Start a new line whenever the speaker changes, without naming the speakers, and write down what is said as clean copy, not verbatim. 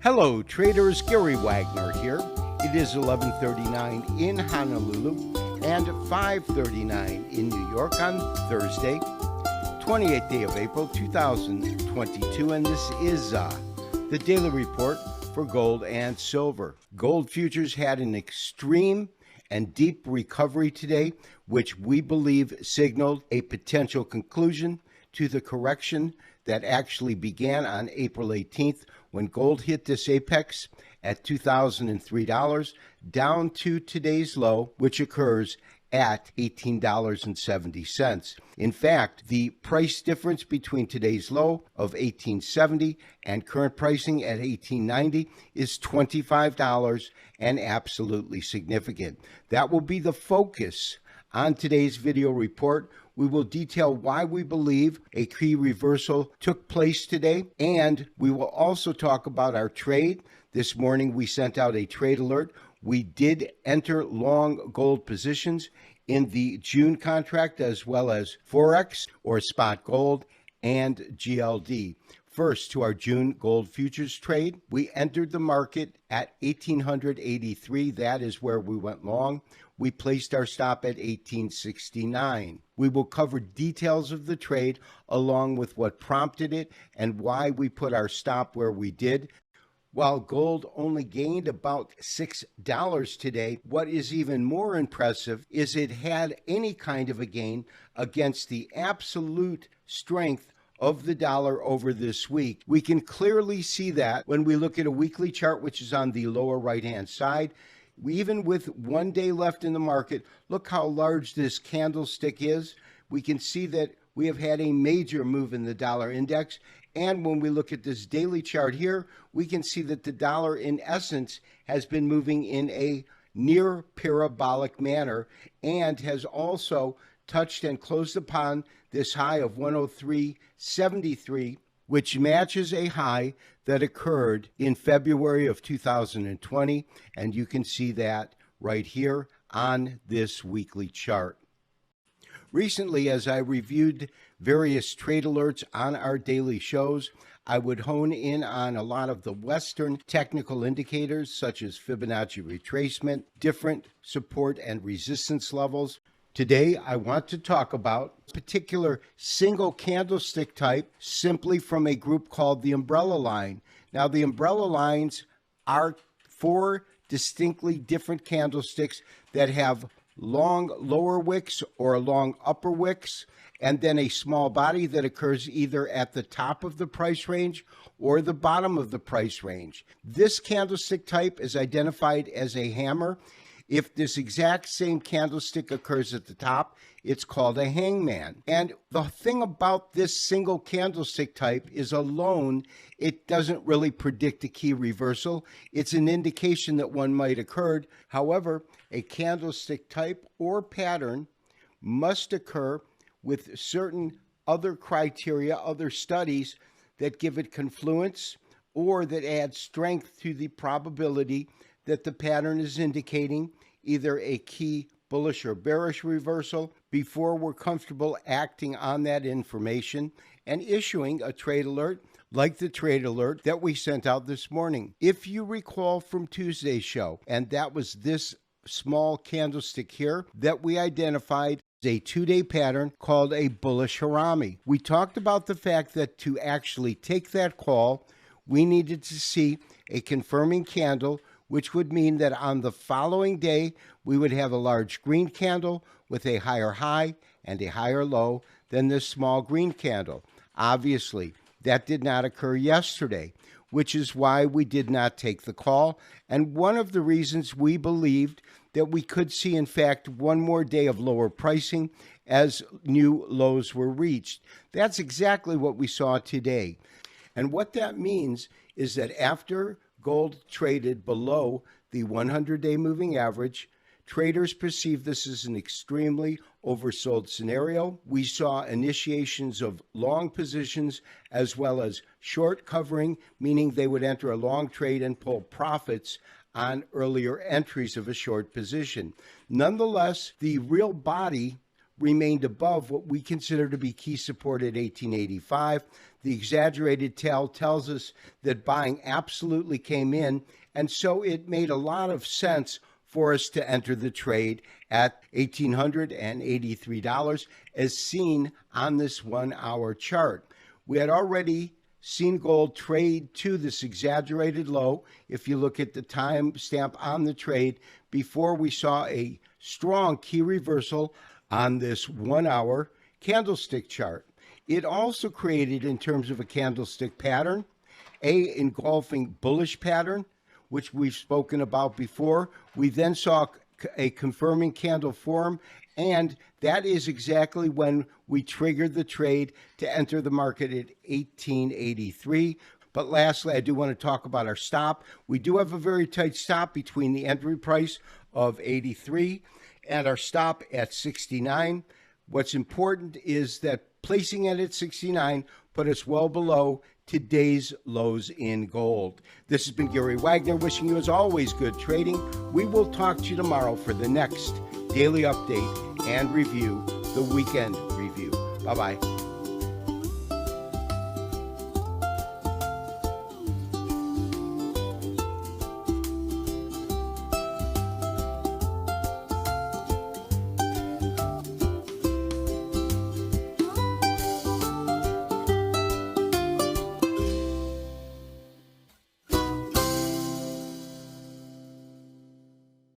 Hello traders, Gary Wagner here. It is 11:39 in Honolulu and 5:39 in New York on Thursday, 28th day of April 2022, and this is the daily report for gold and silver. Gold futures had an extreme and deep recovery today, which we believe signaled a potential conclusion to the correction that actually began on April 18th when gold hit this apex at $2,003 down to today's low, which occurs at $18.70. In fact, the price difference between today's low of $18.70 and current pricing at $18.90 is $25 and absolutely significant. That will be the focus on today's video report. We will detail why we believe a key reversal took place today, and we will also talk about our trade. This morning we sent out a trade alert. We did enter long gold positions in the June contract as well as Forex or spot gold and GLD. First, to our June gold futures trade, we entered the market at 1,883. That is where we went long. We placed our stop at 1869. We will cover details of the trade along with what prompted it and why we put our stop where we did. While gold only gained about $6 today, what is even more impressive is it had any kind of a gain against the absolute strength of the dollar over this week. We can clearly see that when we look at a weekly chart, which is on the lower right-hand side. Even with 1 day left in the market, look how large this candlestick is. We can see that we have had a major move in the dollar index. And when we look at this daily chart here, we can see that the dollar in essence has been moving in a near parabolic manner and has also touched and closed upon this high of 103.73, which matches a high that occurred in February of 2020. And you can see that right here on this weekly chart. Recently, as I reviewed various trade alerts on our daily shows, I would hone in on a lot of the Western technical indicators such as Fibonacci retracement, different support and resistance levels. Today, I want to talk about a particular single candlestick type simply from a group called the umbrella line. Now, the umbrella lines are four distinctly different candlesticks that have long lower wicks or long upper wicks, and then a small body that occurs either at the top of the price range or the bottom of the price range. This candlestick type is identified as a hammer. If this exact same candlestick occurs at the top, it's called a hangman. And the thing about this single candlestick type is alone, it doesn't really predict a key reversal. It's an indication that one might occur. However, a candlestick type or pattern must occur with certain other criteria, other studies that give it confluence or that add strength to the probability that the pattern is indicating either a key bullish or bearish reversal before we're comfortable acting on that information and issuing a trade alert like the trade alert that we sent out this morning. If you recall from Tuesday's show, and that was this small candlestick here that we identified as a 2-day pattern called a bullish harami. We talked about the fact that to actually take that call, we needed to see a confirming candle, which would mean that on the following day, we would have a large green candle with a higher high and a higher low than this small green candle. Obviously, that did not occur yesterday, which is why we did not take the call. And one of the reasons we believed that we could see, in fact, one more day of lower pricing as new lows were reached. That's exactly what we saw today. And what that means is that after gold traded below the 100-day moving average, traders perceive this as an extremely oversold scenario. We saw initiations of long positions as well as short covering, meaning they would enter a long trade and pull profits on earlier entries of a short position. Nonetheless, the real body remained above what we consider to be key support at 1885. The exaggerated tail tells us that buying absolutely came in, and so it made a lot of sense for us to enter the trade at $1,883 as seen on this 1 hour chart. We had already seen gold trade to this exaggerated low, if you look at the time stamp on the trade, before we saw a strong key reversal on this 1 hour candlestick chart. It also created, in terms of a candlestick pattern, a engulfing bullish pattern, which we've spoken about before. We then saw a confirming candle form, and that is exactly when we triggered the trade to enter the market at 1883. But lastly, I do want to talk about our stop. We do have a very tight stop between the entry price of 83 and our stop at 69. What's important is that placing it at 69 put us well below today's lows in gold. This has been Gary Wagner wishing you, as always, good trading. We will talk to you tomorrow for the next daily update and review, the weekend review. Bye-bye.